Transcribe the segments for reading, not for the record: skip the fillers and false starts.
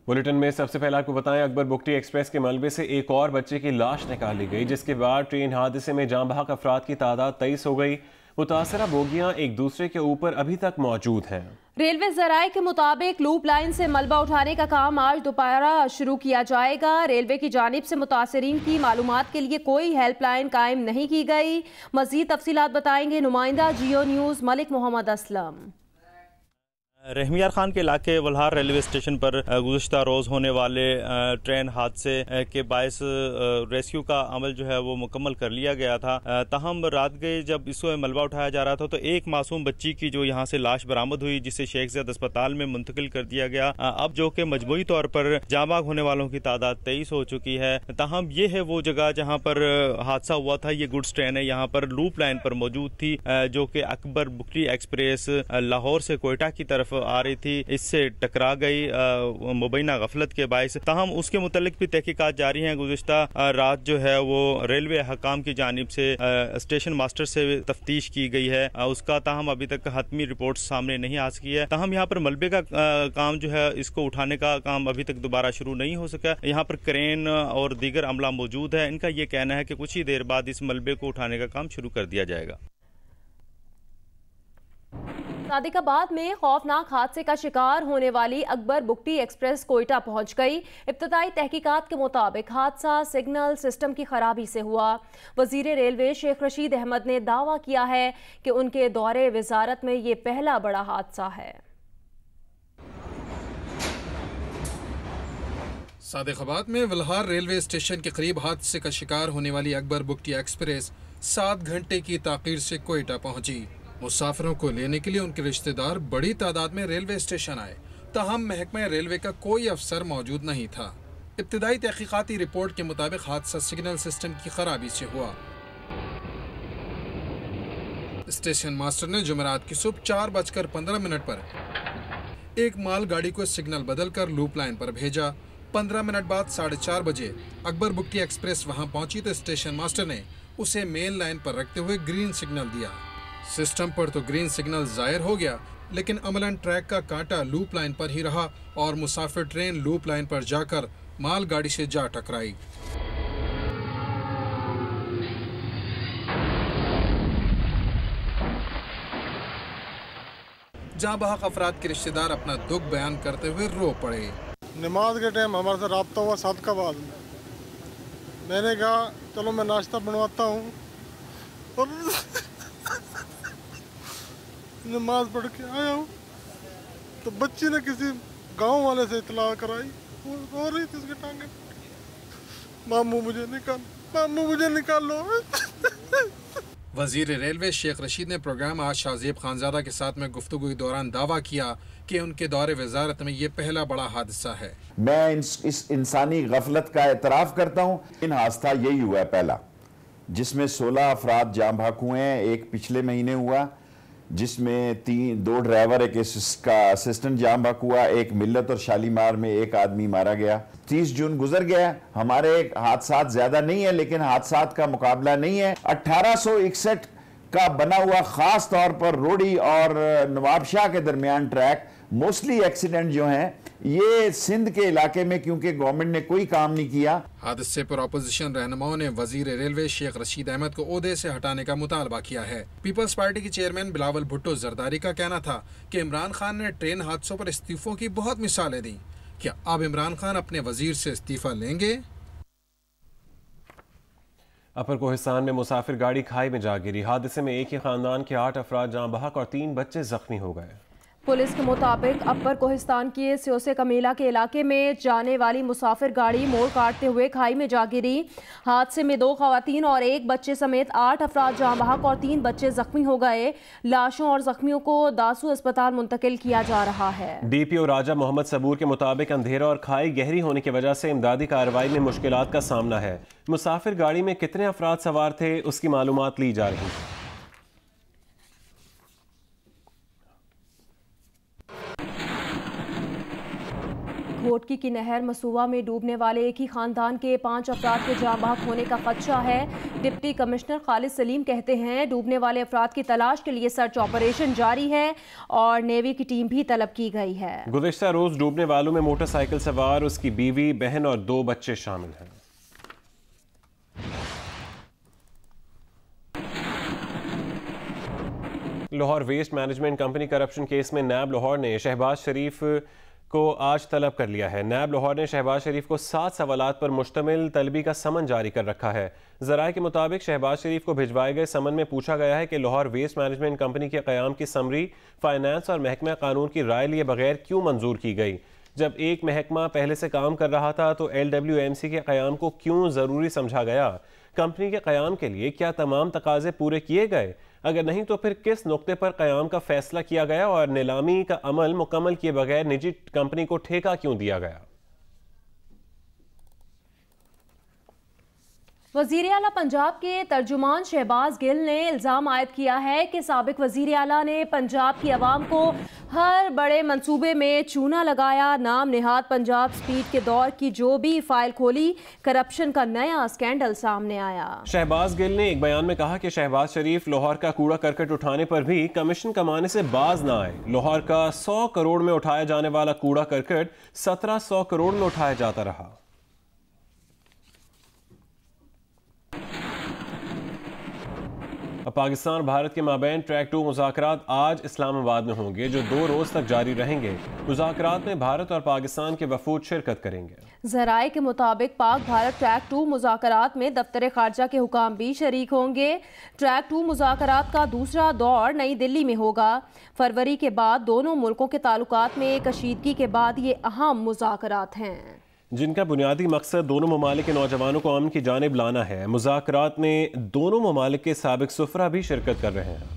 Bulletin में सबसे पहले आपको बताएं, अकबर बुगटी एक्सप्रेस के मलबे से एक और बच्चे की लाश निकाली गई, जिसके बाद ट्रेन हादसे में जाँ बहक अफराद की तादाद 23 हो गई। मुतासरा बोगियां एक दूसरे के ऊपर अभी तक मौजूद हैं। रेलवे जराये के मुताबिक लूप लाइन से मलबा उठाने का काम आज दोपहर शुरू किया जाएगा। रेलवे की जानिब से मुतासरीन की मालूमात के लिए कोई हेल्पलाइन कायम नहीं की गई। मजीद तफसीलात बताएंगे नुमाइंदा जियो न्यूज़ मलिक मोहम्मद असलम। रहमियार खान के इलाके वल्हार रेलवे स्टेशन पर गुज़श्ता रोज़ होने वाले ट्रेन हादसे के बायस रेस्क्यू का अमल जो है वो मुकम्मल कर लिया गया था। ताहम रात गए जब इसको मलबा उठाया जा रहा था तो एक मासूम बच्ची की जो यहाँ से लाश बरामद हुई, जिसे शेख ज़ैद अस्पताल में मुंतकिल कर दिया गया। अब जो कि मजबूरी तौर पर जाँ बहक होने वालों की तादाद 23 हो चुकी है। ताहम ये है वो जगह जहाँ पर हादसा हुआ था। ये गुड्स ट्रेन है, यहाँ पर लूप लाइन पर मौजूद थी, जो कि अकबर बुगटी एक्सप्रेस लाहौर से कोयटा की तरफ आ रही थी। इससे टकरा गई मुबैना गफलत के बायस। ताहम उसके मुतल्लिक भी तहकीकात जारी हैं। गुज़िश्ता रात जो है वो रेलवे हकाम की जानिब से स्टेशन मास्टर से तफ्तीश की गई है उसका, ताहम अभी तक हतमी रिपोर्ट सामने नहीं आ सकी है। ताहम यहाँ पर मलबे का काम जो है, इसको उठाने का काम अभी तक दोबारा शुरू नहीं हो सका। यहाँ पर क्रेन और दीगर अमला मौजूद है। इनका ये कहना है कि कुछ ही देर बाद इस मलबे को उठाने का काम शुरू कर दिया जाएगा। सादिकाबाद में खौफनाक हादसे का शिकार होने वाली अकबर बुगटी एक्सप्रेस कोयटा पहुंच गई। इब्तदाई तहकीकात के मुताबिक हादसा सिग्नल सिस्टम की खराबी से हुआ। वजीर रेलवे शेख रशीद अहमद ने दावा किया है कि उनके दौरे वजारत में ये पहला बड़ा हादसा है। सादिकाबाद में वल्हार रेलवे स्टेशन के करीब हादसे का शिकार होने वाली अकबर बुगटी एक्सप्रेस 7 घंटे की ताखीर से कोयटा पहुंची। मुसाफिरों को लेने के लिए उनके रिश्तेदार बड़ी तादाद में रेलवे स्टेशन आए, ताहम महकमा रेलवे का कोई अफसर मौजूद नहीं था। इब्तिदाई तहकीकाती रिपोर्ट के मुताबिक हादसा सिग्नल सिस्टम की खराबी से हुआ। स्टेशन मास्टर ने जुमेरात की सुबह 4:15 पर एक माल गाड़ी को सिग्नल बदलकर लूप लाइन पर भेजा। 15 मिनट बाद 4:30 बजे अकबर बुगटी एक्सप्रेस वहां पहुंची तो स्टेशन मास्टर ने उसे मेन लाइन पर रखते हुए ग्रीन सिग्नल दिया। सिस्टम पर तो ग्रीन सिग्नल जाहिर हो गया, लेकिन अमलन ट्रैक का कांटा लूप लाइन पर ही रहा और मुसाफिर ट्रेन लूप लाइन पर जाकर माल गाड़ी से जा टकराई। जाँ बहक अफराद के रिश्तेदार अपना दुख बयान करते हुए रो पड़े। नमाज के टाइम हमारे साथ राब्ता हुआ सादिकाबाद में। मैंने कहा चलो मैं नाश्ता बनवाता हूँ और नमाज पढ़ के आया हूँ तो बच्ची ने किसी गांव वाले से इतला कराई, वो रो रही थी, उसके टांगे मामू मुझे निकाल लो। वजीर रेलवे शेख रशीद ने प्रोग्राम आज शाहजेब खानजादा के साथ में गुफ्तगू के दौरान दावा किया कि उनके दौरे वजारत में ये पहला बड़ा हादसा है। मैं इस इंसानी गफलत का एतराफ़ करता हूँ। इन हादसा यही हुआ है पहला, जिसमें 16 अफराद जाँ बहक हुए हैं। एक पिछले महीने हुआ जिसमें 2 ड्राइवर, एक इसका असिस्टेंट जाँ बहक हुआ, एक मिल्लत और शालीमार में एक आदमी मारा गया। 30 जून गुजर गया। हमारे हादसात ज्यादा नहीं है, लेकिन हादसात का मुकाबला नहीं है। 1861 का बना हुआ खास तौर पर रोडी और नवाबशाह के दरमियान ट्रैक, मोस्टली एक्सीडेंट जो हैं ये सिंध के इलाके में, क्योंकि गवर्नमेंट ने कोई काम नहीं किया। हादसे पर अपोजिशन रहनुमाओं ने वजीर रेलवे शेख रशीद अहमद को ओहदे से हटाने का मुतालबा किया है। पीपल्स पार्टी के चेयरमैन बिलावल भुट्टो जरदारी का कहना था कि इमरान खान ने ट्रेन हादसों पर इस्तीफों की बहुत मिसालें दी। क्या अब इमरान खान अपने वजीर से इस्तीफा लेंगे? अपर कोहिस्तान में मुसाफिर गाड़ी खाई में जा गिरी। हादसे में एक ही खानदान के 8 अफराद जाँ बहक और 3 बच्चे जख्मी हो गए। पुलिस के मुताबिक अपर कोहिस्तान के स्योसे कमेला के इलाके में जाने वाली मुसाफिर गाड़ी मोड़ काटते हुए खाई में जा गिरी। हादसे में 2 खवातीन और 1 बच्चे समेत 8 अफराद जाँ बहक और 3 बच्चे जख्मी हो गए। लाशों और जख्मियों को दासू अस्पताल मुंतकिल किया जा रहा है। DPO राजा मोहम्मद सबूर के मुताबिक अंधेरा और खाई गहरी होने की वजह से इमदादी कार्रवाई में मुश्किलात का सामना है। मुसाफिर गाड़ी में कितने अफराद सवार थे उसकी मालूमात ली जा रही है। घोटकी की नहर मसूवा में डूबने वाले एक ही खानदान के 5 अफराद के जाँ बहक होने का खदशा है। डिप्टी कमिश्नर खालिद सलीम कहते हैं डूबने वाले अफराद की तलाश के लिए सर्च ऑपरेशन जारी है और नेवी की टीम भी तलब की गई है। गुज़िश्ता रोज डूबने वालों में मोटरसाइकिल सवार, उसकी बीवी, बहन और 2 बच्चे शामिल हैं। Lahore waste management company corruption case में नैब लाहौर ने शहबाज शरीफ को आज तलब कर लिया है। नैब लाहौर ने शहबाज शरीफ को 7 सवालात पर मुश्तमिल तलबी का समन जारी कर रखा है। ज़राए के मुताबिक शहबाज शरीफ को भिजवाए गए समन में पूछा गया है कि लाहौर वेस्ट मैनेजमेंट कंपनी के क़याम की समरी फाइनेंस और महकमा कानून की राय लिए बगैर क्यों मंजूर की गई। जब एक महकमा पहले से काम कर रहा था तो LWMC के क़याम को क्यों ज़रूरी समझा गया। कंपनी के क़याम के लिए क्या तमाम तकाजे पूरे किए गए, अगर नहीं तो फिर किस नुक्ते पर क़याम का फैसला किया गया और नीलामी का अमल मुकम्मल किए बगैर निजी कंपनी को ठेका क्यों दिया गया। वज़ीर आला पंजाब के तर्जुमान शहबाज गिल ने इल्ज़ाम आयद किया है कि साबिक वज़ीर आला ने पंजाब की आवाम को हर बड़े मंसूबे में चूना लगाया। नाम निहाद पंजाब स्पीड के दौर की जो भी फाइल खोली, करप्शन का नया स्कैंडल सामने आया। शहबाज गिल ने एक बयान में कहा कि शहबाज शरीफ लाहौर का कूड़ा करकट उठाने पर भी कमीशन कमाने से बाज ना आए। लाहौर का 100 करोड़ में उठाया जाने वाला कूड़ा करकट 1700 करोड़ में उठाया जाता रहा। पाकिस्तान और भारत के माबैन ट्रैक 2 मुज़ाकरात आज इस्लामाबाद में होंगे, जो 2 रोज तक जारी रहेंगे। मुज़ाकरात में भारत और पाकिस्तान के वफूद शिरकत करेंगे। ज़राए के मुताबिक पाक भारत ट्रैक 2 मुज़ाकरात में दफ्तर खारजा के हुकाम भी शरीक होंगे। ट्रैक 2 मुज़ाकरात का दूसरा दौर नई दिल्ली में होगा। फरवरी के बाद दोनों मुल्कों के ताल्लुकात में कशीदगी के बाद ये अहम मुज़ाकरात हैं, जिनका बुनियादी मकसद दोनों ममालिक के नौजवानों को अमन की जानिब लाना है। मुज़ाकरात में दोनों ममालिक के साबिक सुफरा भी शिरकत कर रहे हैं।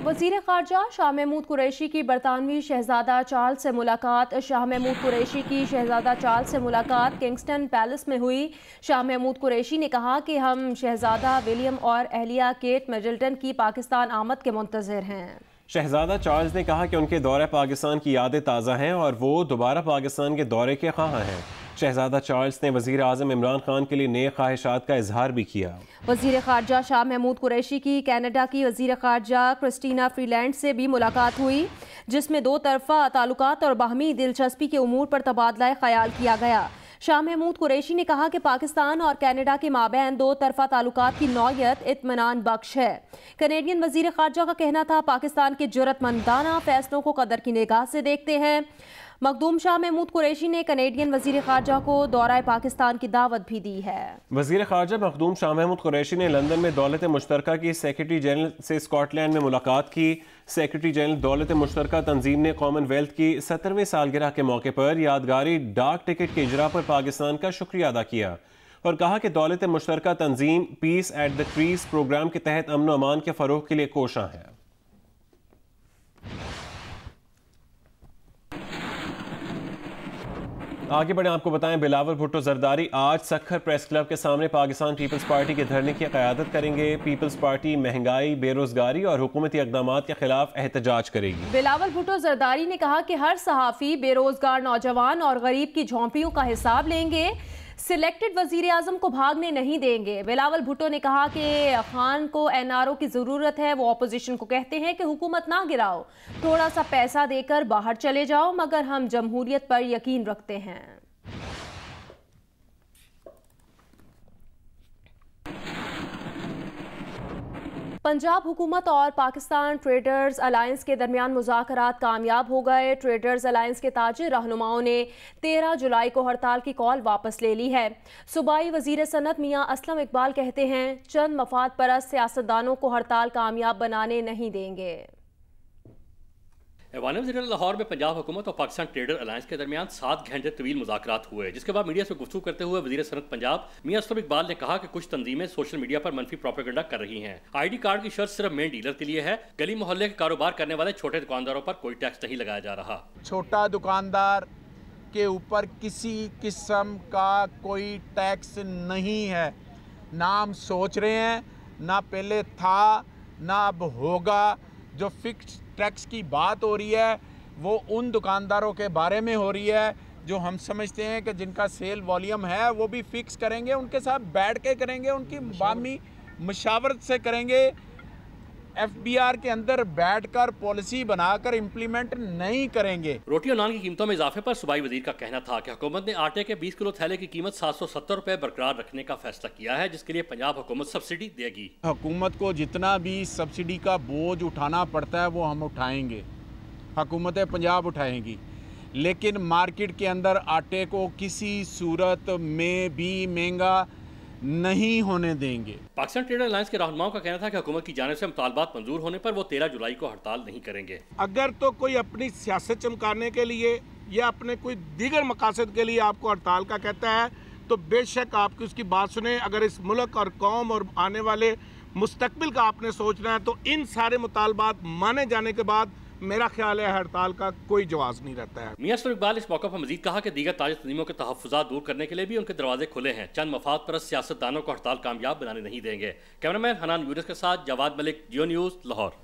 वज़ीर ख़ारजा शाह महमूद कुरैशी की बरतानवी शहजादा चार्ल्स से मुलाकात। शाह महमूद कुरैशी की शहजादा चार्ल्स से मुलाकात किंगस्टन पैलेस में हुई। शाह महमूद कुरैशी ने कहा कि हम शहजादा विलियम और अहलिया केट मिडल्टन की पाकिस्तान आमद के मुंतज़िर हैं। शहजादा चार्ल्स ने कहा कि उनके दौरे पाकिस्तान की यादें ताज़ा हैं और वो दोबारा पाकिस्तान के दौरे के ख्वाह हैं। शहजादा चार्ल्स ने वज़ीर आज़म इमरान खान के लिए नेक ख्वाहिशात का इजहार भी किया। वज़ीर ख़ारजा शाह महमूद कुरैशी की कनाडा की वज़ीर ख़ारजा क्रिस्टीना फ्रीलैंड से भी मुलाकात हुई, जिसमें 2 तरफ़ा ताल्लुकात और बाहमी दिलचस्पी के उमूर पर तबादला ख्याल किया गया। शाह महमूद कुरैशी ने कहा कि पाकिस्तान और कनाडा के माबैन 2 तरफ़ा ताल्लुकात की नौयत इत्मीनान बख्श है। कनेडियन वज़ीर ख़ारजा का कहना था पाकिस्तान के जुर्रतमंदाना फैसलों को कदर की निगाह से देखते हैं। मखदूम शाह महमूद कुरैशी ने कनेडियन वज़ीर ख़ारजा को दौरा पाकिस्तान की दावत भी दी है। वज़ीर ख़ारजा मखदूम शाह महमूद कुरैशी ने लंदन में दौलत मुश्तरका की सेक्रेटरी जनरल से स्कॉटलैंड में मुलाकात की। सेक्रेटरी जनरल दौलत मुश्तरका तंजीम ने कॉमनवेल्थ की 70वीं सालगिरह के मौके पर यादगारी डाक टिकट के इजरा पर पाकिस्तान का शुक्रिया अदा किया और कहा कि दौलत मुश्तरका तंजीम peace at the trees programme के तहत अमन व अमान के फ़रोग़ के लिए कोशां है। आगे बढ़े, आपको बताएं बिलावल भुट्टो जरदारी आज सखर प्रेस क्लब के सामने पाकिस्तान पीपल्स पार्टी के धरने की क़यादत करेंगे। पीपल्स पार्टी महंगाई, बेरोजगारी और हुकूमती इक़दामात के खिलाफ एहतजाज करेगी। बिलावल भुट्टो जरदारी ने कहा कि हर सहाफ़ी बेरोजगार नौजवान और गरीब की झोंपड़ियों का हिसाब लेंगे, सिलेक्टेड वजीर आजम को भागने नहीं देंगे। बिलावल भुट्टो ने कहा कि खान को NRO की ज़रूरत है। वो अपोजिशन को कहते हैं कि हुकूमत ना गिराओ, थोड़ा सा पैसा देकर बाहर चले जाओ, मगर हम जमहूरियत पर यकीन रखते हैं। पंजाब हुकूमत और पाकिस्तान ट्रेडर्स अलायंस के दरमियान मुज़ाकरात कामयाब हो गए। ट्रेडर्स अलायंस के ताजिर रहनुमाओं ने 13 जुलाई को हड़ताल की कॉल वापस ले ली है। सूबाई वज़ीर सनत मियां असलम इकबाल कहते हैं चंद मफाद परस्त सियासतदानों को हड़ताल कामयाब बनाने नहीं देंगे। ऐवान वज़ीर लाहौर में पंजाब हुकूमत और पाकिस्तान ट्रेडर अलायंस के दरमियान 7 घंटे तवील मुज़ाकरात हुए, जिसके बाद मीडिया से गुफ्तगू करते हुए वज़ीर सनत पंजाब मियां असलम इकबाल ने कहा कि कुछ तंजीमें सोशल मीडिया पर मनफी प्रोपेगेंडा कर रही हैं। ID कार्ड की शर्त सिर्फ मेन डीलर के लिए है। गली मोहल्ले के कारोबार करने वाले छोटे दुकानदारों पर कोई टैक्स नहीं लगाया जा रहा। छोटा दुकानदार के ऊपर किसी किस्म का कोई टैक्स नहीं है। ना हम सोच रहे हैं, ना पहले था, ना अब होगा। जो फिक्स टैक्स की बात हो रही है वो उन दुकानदारों के बारे में हो रही है जो हम समझते हैं कि जिनका सेल वॉल्यूम है वो भी फिक्स करेंगे, उनके साथ बैठ के करेंगे, उनकी बामी मशावरत से करेंगे। FBR के अंदर बैठकर पॉलिसी बनाकर इम्प्लीमेंट नहीं करेंगे। रोटी और नान की कीमतों में इजाफे पर सूबाई वजीर का कहना था कि हुकूमत ने आटे के 20 किलो थैले की कीमत 770 रुपए बरकरार रखने का फैसला किया है, जिसके लिए पंजाब हुकूमत सब्सिडी देगी। हुकूमत को जितना भी सब्सिडी का बोझ उठाना पड़ता है वो हम उठाएंगे, हुकूमत पंजाब उठाएंगी, लेकिन मार्केट के अंदर आटे को किसी सूरत में भी महंगा नहीं होने देंगे। पाकिस्तान ट्रेडर अलायंस के रहनुमाओं का कहना था कि हुकूमत की जानिब से मुतालबात मंजूर होने पर वो 13 जुलाई को हड़ताल नहीं करेंगे। अगर तो कोई अपनी सियासत चमकाने के लिए या अपने कोई दीगर मकासद के लिए आपको हड़ताल का कहता है तो बेशक आपकी उसकी बात सुने। अगर इस मुल्क और कौम और आने वाले मुस्तकबिल का आपने सोचना है तो इन सारे मुतालबात माने जाने के बाद मेरा ख्याल है हड़ताल का कोई जवाब नहीं रहता है। मियां असलम इकबाल इस मौके पर मजीद कहा कि दीगर ताज तंजीमों के तहफ़्फ़ुज़ात दूर करने के लिए भी उनके दरवाजे खुले हैं। चंद मफाद परस्त सियासतदानों को हड़ताल कामयाब बनाने नहीं देंगे। कैमरामैन हनान यूनुस के साथ जवाद मलिक, जियो न्यूज़, लाहौर।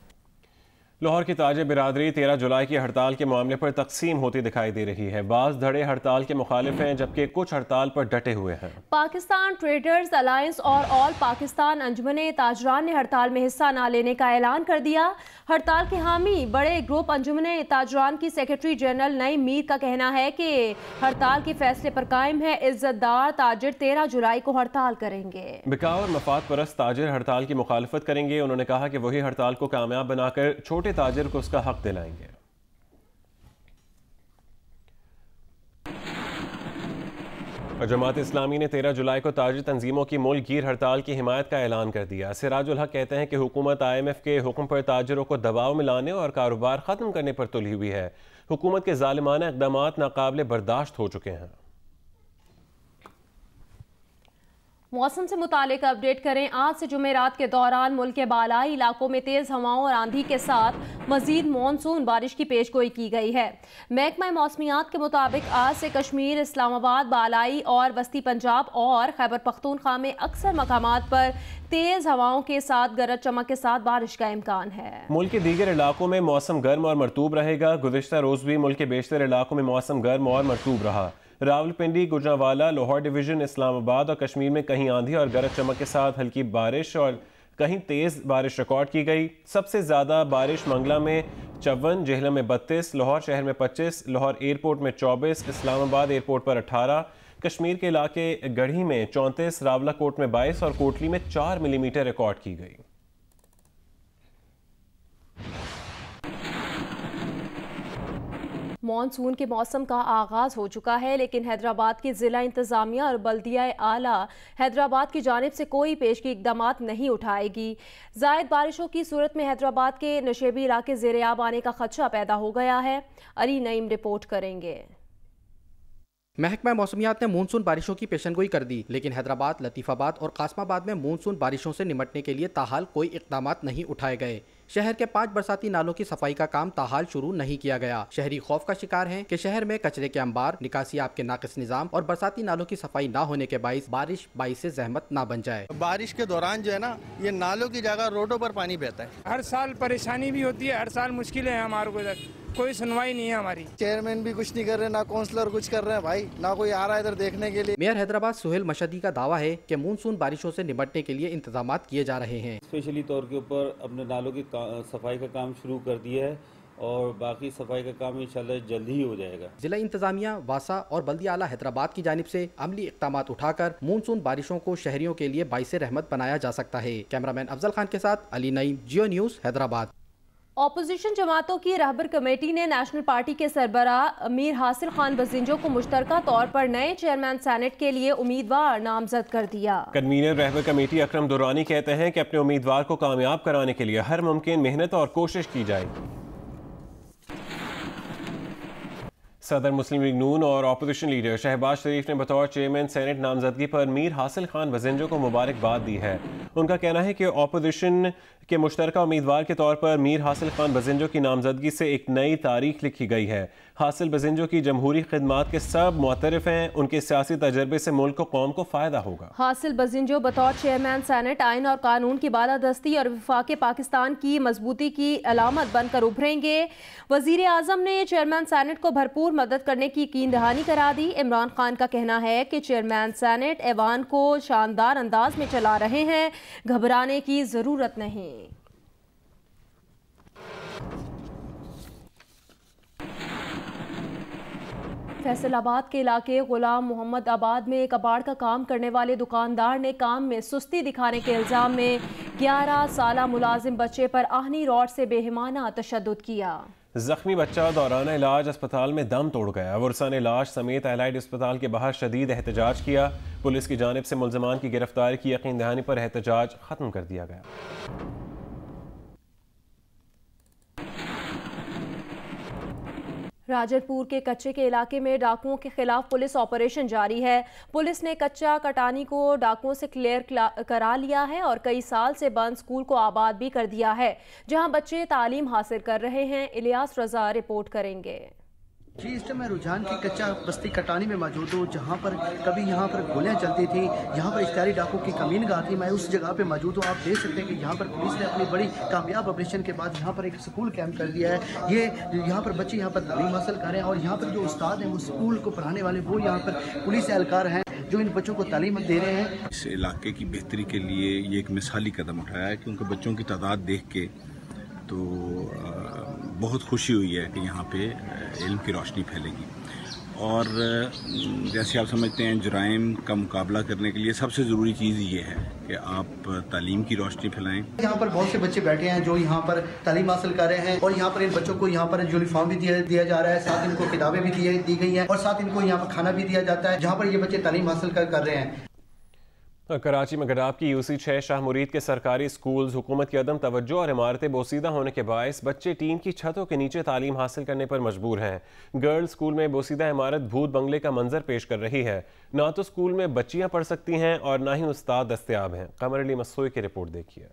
लाहौर की ताजे बिरादरी 13 जुलाई की हड़ताल के मामले पर तकसीम होती दिखाई दे रही है। बाज़ धड़े हड़ताल के मुखालिफ हैं जबकि कुछ हड़ताल पर डटे हुए हैं। पाकिस्तान ट्रेडर्स अलायंस और ऑल पाकिस्तान अंजुमन ताजरान ने हड़ताल में हिस्सा न लेने का ऐलान कर दिया। हड़ताल के हामी बड़े ग्रुप अंजुमन ताजरान की सेक्रेटरी जनरल नईम मीर का कहना है कि हड़ताल के फैसले पर कायम है। इज्जतदार ताजिर 13 जुलाई को हड़ताल करेंगे। बिकाऊ और मफाद परस्त ताजिर हड़ताल की मुखालफत करेंगे। उन्होंने कहा कि वही हड़ताल को कामयाब बनाकर छोटे ताजिर को उसका हक दिलाएंगे। और जमात इस्लामी ने 13 जुलाई को ताजिर तंजीमों की मुल्क गिर हड़ताल की हिमायत का ऐलान कर दिया। सिराजुल हक कहते हैं कि हुकूमत IMF के हुक्म पर ताजिरों को दबाव में लाने और कारोबार ख़त्म करने पर तुली हुई है। हुकूमत के ज़ालिमाना इक़दामात नाकाबिले बर्दाश्त हो चुके हैं। मौसम से मुतालिक अपडेट करें। आज से जुमेरात के दौरान मुल्क के बालाई इलाकों में तेज़ हवाओं और आंधी के साथ मजीद मानसून बारिश की पेशगोई की गई है। महकमा मौसमियात के मुताबिक आज से कश्मीर, इस्लामाबाद, बालाई और वस्ती पंजाब और खैबर पख्तूनख्वा में अक्सर मकामात पर तेज़ हवाओं के साथ गरज चमक के साथ बारिश का इम्कान है। मुल्क के दीगर इलाकों में मौसम गर्म और मरतूब रहेगा। गुज़िश्ता रोज़ भी मुल्क के बेशतर इलाकों में मौसम गर्म और मरतूब रहा। रावलपिंडी, गुजरांवाला, लाहौर डिवीज़न, इस्लामाबाद और कश्मीर में कहीं आंधी और गरज चमक के साथ हल्की बारिश और कहीं तेज़ बारिश रिकॉर्ड की गई। सबसे ज़्यादा बारिश मंगला में 54, जेहलम में 32, लाहौर शहर में 25, लाहौर एयरपोर्ट में 24, इस्लामाबाद एयरपोर्ट पर 18, कश्मीर के इलाके गढ़ी में 34, रावलाकोट में 22 और कोटली में 4 मिलीमीटर रिकॉर्ड की गई। मॉनसून के मौसम का आगाज़ हो चुका है, लेकिन हैदराबाद की ज़िला इंतज़ामिया और बल्दिया आला हैदराबाद की जानिब से कोई पेशगी इक़दामात नहीं उठाएगी। ज़ायद बारिशों की सूरत में हैदराबाद के नशेबी इलाके ज़ेर-ए-आब आने का खदशा पैदा हो गया है। अली नईम रिपोर्ट करेंगे। महकमा मौसमियात ने मानसून बारिशों की पेशनगोई कर दी, लेकिन हैदराबाद, लतीफ़ाबाद और कासमाबाद में मानसून बारिशों से निमटने के लिए ताहाल कोई इक़दामात नहीं उठाए गए। शहर के 5 बरसाती नालों की सफाई का काम ताहाल शुरू नहीं किया गया। शहरी खौफ का शिकार हैं कि शहर में कचरे के अंबार, निकासी आब के नाकिस निज़ाम और बरसाती नालों की सफाई ना होने के बाइस बारिश बाइस से जहमत ना बन जाए। बारिश के दौरान जो है ना, ये नालों की जगह रोडों पर पानी बहता है। हर साल परेशानी भी होती है, हर साल मुश्किलें हैं हमारे को, इधर कोई सुनवाई नहीं है हमारी। चेयरमैन भी कुछ नहीं कर रहे, ना काउंसलर कुछ कर रहे हैं भाई, ना कोई आ रहा है इधर देखने के लिए। मेयर हैदराबाद सुहेल मशदी का दावा है कि मानसून बारिशों से निपटने के लिए इंतजामात किए जा रहे हैं। स्पेशली तौर के ऊपर अपने नालों की सफाई का काम शुरू कर दिया है और बाकी सफाई का काम इंशाल्लाह जल्दी ही हो जाएगा। जिला इंतजामिया, वासा और बल्दिया आला हैदराबाद की जानिब से अमली इक़दामात उठाकर मानसून बारिशों को शहरियों के लिए बाइस रहमत बनाया जा सकता है। कैमरामैन अफजल खान के साथ अली नईम, जियो न्यूज़, हैदराबाद। ऑपोजिशन जमातों की रहबर कमेटी ने नेशनल पार्टी के सरबराह मीर हासिल खान बजिंजो को मुश्तरका तौर पर नए चेयरमैन सेनेट के लिए उम्मीदवार नामजद कर दिया। कन्वीनर रहबर कमेटी अकरम दुरानी कहते हैं कि अपने उम्मीदवार को कामयाब कराने के लिए हर मुमकिन मेहनत और कोशिश की जाएगी। सदर मुस्लिम लीग नून और अपोजिशन लीडर शहबाज शरीफ ने बतौर चेयरमैन सेनेट नामजदगी पर मीर हासिल खान बजिंजो को मुबारकबाद दी है। उनका कहना है कि अपोजिशन के मुश्तरका उम्मीदवार के तौर पर मीर हासिल खान बजिंजो की नामजदगी से एक नई तारीख लिखी गई है। हासिल बजिंजो की जमहूरी खिदमात के सब मुअतरफ हैं, उनके सियासी तजर्बे से मुल्क को कौम को फ़ायदा होगा। हासिल बजिंजो बतौर चेयरमैन सेनेट आइन और कानून की बालादस्ती और वफाक पाकिस्तान की मजबूती की अलामत बनकर उभरेंगे। वजीर आजम ने चेयरमैन सेनेट को भरपूर मदद करने की यकीन दहानी करा दी। इमरान खान का कहना है कि चेयरमैन सेनेट ऐवान को शानदार अंदाज में चला रहे हैं, घबराने की जरूरत नहीं। फैसलाबाद के इलाके गुलाम मोहम्मद आबाद में कबाड़ का काम करने वाले दुकानदार ने काम में सुस्ती दिखाने के इल्ज़ाम में 11 साला मुलाजिम बच्चे पर आहनी रॉड से बेहिमाना तशद्दुद किया। जख्मी बच्चा दौरान इलाज अस्पताल में दम तोड़ गया। वर्सा ने लाश समेत एलाइड अस्पताल के बाहर शदीद एहतजाज किया। पुलिस की जानिब से मुल्ज़िमान की गिरफ्तारी की यकीन दहानी पर एहतजाज खत्म कर दिया गया। राजनपुर के कच्चे के इलाके में डाकुओं के खिलाफ पुलिस ऑपरेशन जारी है। पुलिस ने कच्चा कटानी को डाकुओं से क्लियर करा लिया है और कई साल से बंद स्कूल को आबाद भी कर दिया है, जहां बच्चे तालीम हासिल कर रहे हैं। इलियास रजा रिपोर्ट करेंगे। जी, इस टाइम मैं रुझान की कच्चा बस्ती कटानी में मौजूद हूँ, जहाँ पर कभी यहाँ पर गोलियाँ चलती थी, यहाँ पर इश्तिहारी डाकू की कमीनगाह थी। मैं उस जगह पे मौजूद हूँ। आप देख सकते हैं कि यहाँ पर पुलिस ने अपनी बड़ी कामयाब ऑपरेशन के बाद यहाँ पर एक स्कूल कैंप कर दिया है। ये यहाँ पर बच्चे यहाँ पर तालीम हासिल कर रहे हैं और यहाँ पर जो उस्ताद हैं वो स्कूल को पढ़ाने वाले वो यहाँ पर पुलिस एहलकार हैं जो इन बच्चों को तालीम दे रहे हैं। इस इलाके की बेहतरी के लिए ये एक मिसाली कदम उठाया है, क्योंकि बच्चों की तादाद देख के तो बहुत खुशी हुई है कि यहाँ पे इल्म की रोशनी फैलेगी। और जैसे आप समझते हैं, जुराइम का मुकाबला करने के लिए सबसे ज़रूरी चीज़ ये है कि आप तालीम की रोशनी फैलाएं। यहाँ पर बहुत से बच्चे बैठे हैं जो यहाँ पर तालीम हासिल कर रहे हैं और यहाँ पर इन बच्चों को यहाँ पर यूनिफॉर्म भी दिया जा रहा है, साथ इनको किताबें भी दी गई हैं और साथ इनको यहाँ पर खाना भी दिया जाता है, जहाँ पर ये बच्चे तालीम हासिल कर रहे हैं। कराची में गडाब की यूसी 6 शाह मुरीद के सरकारी स्कूल्स हुकूमत की अदम तवज्जो और इमारतें बोसीदा होने के बायस बच्चे टीन की छतों के नीचे तालीम हासिल करने पर मजबूर हैं। गर्ल्स स्कूल में बोसीदा इमारत भूत बंगले का मंजर पेश कर रही है। ना तो स्कूल में बच्चियां पढ़ सकती हैं और ना ही उस्ताद दस्तयाब हैं। कमर अली मसोई की रिपोर्ट देखिए।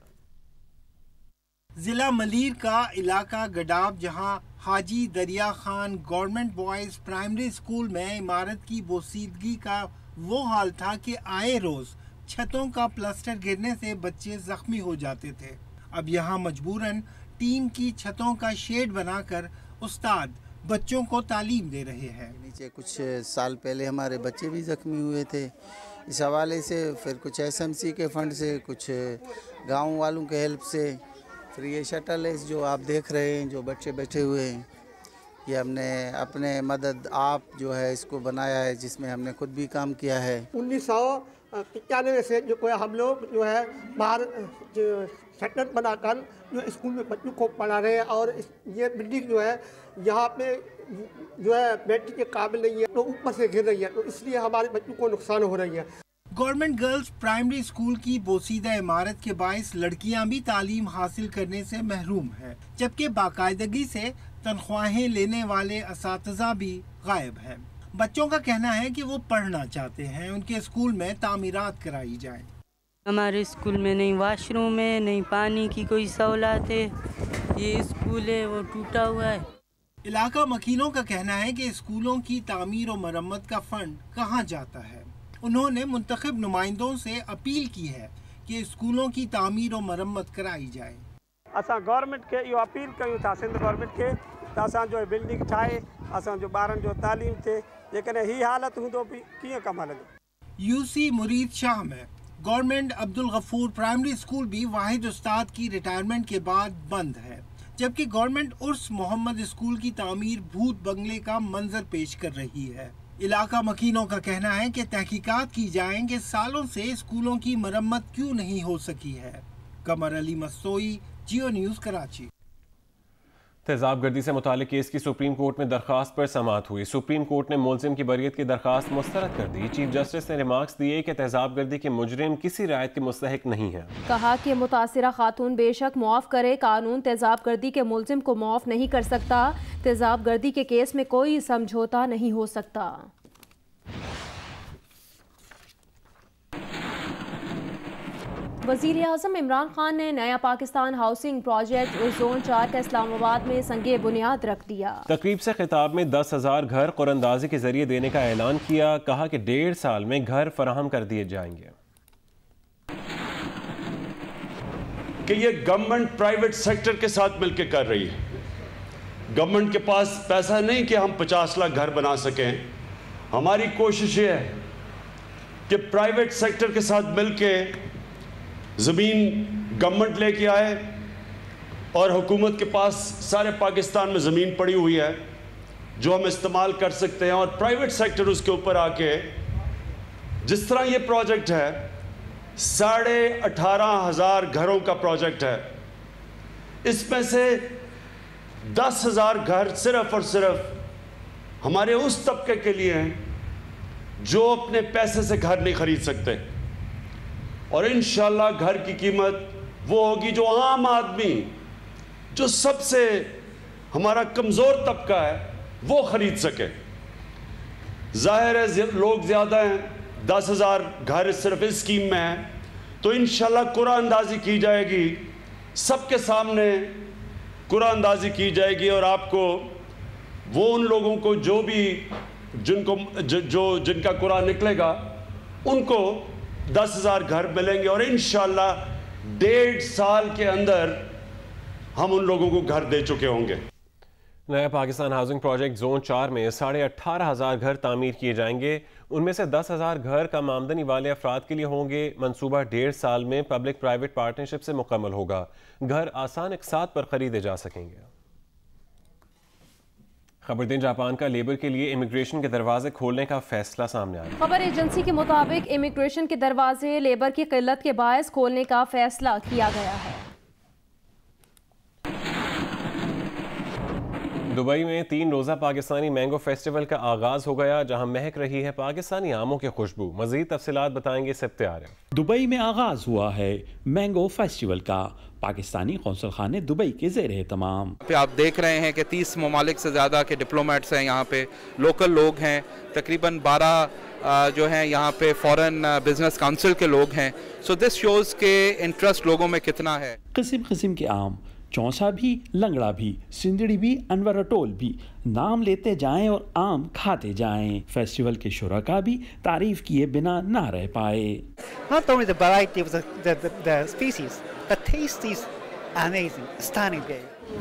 जिला मलीर का इलाका गडाब, जहां हाजी दरिया Khan government boys primary school में इमारत की बोसीदगी का वो हाल था कि आए रोज छतों का प्लास्टर गिरने से बच्चे जख्मी हो जाते थे। अब यहाँ मजबूरन टीन की छतों का शेड बनाकर उस्ताद बच्चों को तालीम दे रहे हैं। नीचे कुछ साल पहले हमारे बच्चे भी जख्मी हुए थे, इस हवाले से फिर कुछ SMC के फंड से, कुछ गांव वालों के हेल्प से, फिर ये शटल है जो आप देख रहे हैं, जो बच्चे बैठे हुए हैं, ये हमने अपने मदद आप जो है इसको बनाया है, जिसमें हमने खुद भी काम किया है। 1995 से जो है हम लोग जो है बाहर शटर बनाकर जो स्कूल में बच्चों को पढ़ा रहे हैं और ये बिल्डिंग जो है यहाँ पे जो है बैठने के काबिल नहीं है, तो ऊपर से गिर रही है, तो इसलिए हमारे बच्चों को नुकसान हो रही है। गवर्नमेंट गर्ल्स प्राइमरी स्कूल की बोसीदा इमारत के बायस लड़कियां भी तालीम हासिल करने से महरूम है, जबकि बाकायदगी से तनख्वाहें लेने वाले असातिज़ा भी गायब हैं। बच्चों का कहना है कि वो पढ़ना चाहते हैं, उनके स्कूल में तामीरात कराई जाए। हमारे स्कूल में नहीं वॉशरूम है, नहीं पानी की कोई सहूलत है, ये स्कूल है वो टूटा हुआ है। इलाका मकीनों का कहना है कि स्कूलों की तामीर और मरम्मत का फंड कहाँ जाता है। उन्होंने मुंतखब नुमाइंदों से अपील की है कि स्कूलों की तामीर और मरम्मत कराई जाए। असां गवर्नमेंट के यो अपील कयूं था, सिंध गवर्नमेंट के, त असां जो बिल्डिंग ठाहे असां जो ॿारनि जो तालीम थे, लेकिन ही हालत हूंदो भी कीअं कम हलंदो। यूसी मुरीद शाह में government Abdul Ghafoor primary school भी वाहिद उस्ताद की रिटायरमेंट के बाद बंद है, जबकि गवर्नमेंट उर्स मोहम्मद स्कूल की तामीर भूत बंगले का मंजर पेश कर रही है। इलाका मकीनों का कहना है कि तहकीकात की जाए कि सालों से स्कूलों की मरम्मत क्यों नहीं हो सकी है। कमर अली मसोई, जियो न्यूज़, कराची। तेजाब गर्दी से मुतालिक केस की सुप्रीम कोर्ट में दरखास्त पर समाअत हुई। सुप्रीम कोर्ट ने मुलजिम की बरियत की दरखास्त मुस्तरद कर दी। चीफ जस्टिस ने रिमार्क्स दिए कि तेजाब गर्दी के मुजरिम किसी रायत के मुस्तहिक नहीं है। कहा कि मुतासिरा खातून बेशक मुआफ करे, कानून तेजाब गर्दी के मुलजिम को मुआफ नहीं कर सकता। तेजाब गर्दी के केस में कोई समझौता नहीं हो सकता। वज़ीर आज़म इमरान खान ने नया पाकिस्तान हाउसिंग प्रोजेक्ट जोन 4 का इस्लामाबाद में संगे बुनियाद रख दिया। तकरीब से खिताब में 10,000 घर कुरानंदाजी के जरिए देने का ऐलान किया। कहा कि 1.5 साल में घर फराहम कर दिए जाएंगे। कि ये गवर्नमेंट प्राइवेट सेक्टर के साथ मिलकर कर रही है। गवर्नमेंट के पास पैसा नहीं कि हम 50 लाख घर बना सकें। हमारी कोशिश ये है कि प्राइवेट सेक्टर के साथ मिलकर ज़मीन गवर्नमेंट लेके आए और हुकूमत के पास सारे पाकिस्तान में ज़मीन पड़ी हुई है जो हम इस्तेमाल कर सकते हैं, और प्राइवेट सेक्टर उसके ऊपर आके, जिस तरह ये प्रोजेक्ट है 18,500 घरों का प्रोजेक्ट है, इसमें से 10,000 घर सिर्फ और सिर्फ हमारे उस तबके के लिए हैं जो अपने पैसे से घर नहीं खरीद सकते। और इंशाल्लाह घर की कीमत वो होगी जो आम आदमी, जो सबसे हमारा कमज़ोर तबका है, वो ख़रीद सके। जाहिर है लोग ज़्यादा हैं, 10,000 घर सिर्फ इस स्कीम में है, तो इंशाल्लाह कुरानंदाज़ी की जाएगी, सबके सामने कुरानंदाज़ी की जाएगी और आपको वो उन लोगों को जो भी जिनका कुरान निकलेगा उनको 10,000 घर मिलेंगे और इंशाल्लाह 1.5 साल के अंदर हम उन लोगों को घर दे चुके होंगे। नया पाकिस्तान हाउसिंग प्रोजेक्ट जोन 4 में 18,500 घर तामीर किए जाएंगे। उनमें से 10,000 घर कम आमदनी वाले अफराद के लिए होंगे। मंसूबा 1.5 साल में पब्लिक प्राइवेट पार्टनरशिप से मुकम्मल होगा। घर आसान इकसात पर खरीदे जा सकेंगे। खबर दिन जापान का लेबर के लिए इमिग्रेशन के दरवाजे खोलने का फैसला सामने आया। खबर एजेंसी के मुताबिक इमिग्रेशन के दरवाजे लेबर की किल्लत के बायस खोलने का फैसला किया गया है। दुबई में 3 रोज़ा पाकिस्तानी मैंगो फेस्टिवल का आगाज हो गया, जहां महक रही है पाकिस्तानी आमों की खुशबू। मजीद तफसीलात बताएंगे सिप्ते आरिफ। दुबई में आगाज हुआ है मैंगो फेस्टिवल का। पाकिस्तानी कौंसल खाने दुबई के ज़ेरे तमाम पे आप देख रहे हैं कि 30 ममालिक से ज़्यादा के डिप्लोमेट्स हैं यहाँ पे, लोकल लोग हैं, तकरीबन 12 जो हैं यहाँ पे फॉरेन बिजनेस काउंसिल के लोग हैं। सो दिस शोज़ के इंटरेस्ट लोगों में कितना है। किस्म किस्म के आम, चौंसा भी, लंगड़ा भी, सिंदड़ी भी, अनवरटोल भी, नाम लेते जाएं और आम खाते जाएं। फेस्टिवल के शुरका भी तारीफ किए बिना ना रह पाए। Not only the variety of the species, the taste is amazing, stunning.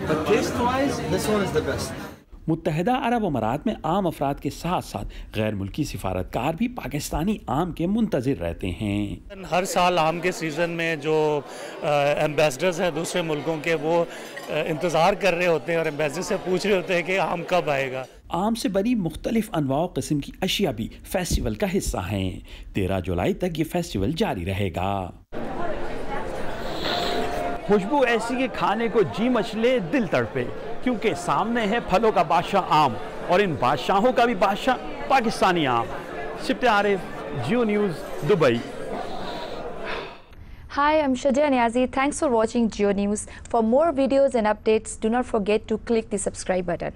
But taste-wise, this one is the best. मुत्तहिदा अरब अमारात में आम अफराद के साथ साथ गैर मुल्की सिफारतकार भी पाकिस्तानी आम के मुंतज़िर रहते हैं। हर साल आम के सीज़न में जो एम्बेसडर्स हैं दूसरे मुल्कों के, वो इंतज़ार कर रहे होते हैं और एम्बेसडर से पूछ रहे होते हैं कि आम कब आएगा। आम से बनी मुख्तलिफ अनवाओ किस्म की अशिया भी फेस्टिवल का हिस्सा हैं। 13 जुलाई तक ये फेस्टिवल जारी रहेगा। खुशबू ऐसी कि खाने को जी मचले, दिल तड़पे, क्योंकि सामने है फलों का बादशाह आम और इन बादशाहों का भी बादशाह पाकिस्तानी आम। Sibte Arif, Geo news, Dubai. Hi, I'm Shadia Niazi. Thanks for watching Geo News. For more videos and updates, do not forget to click the subscribe button.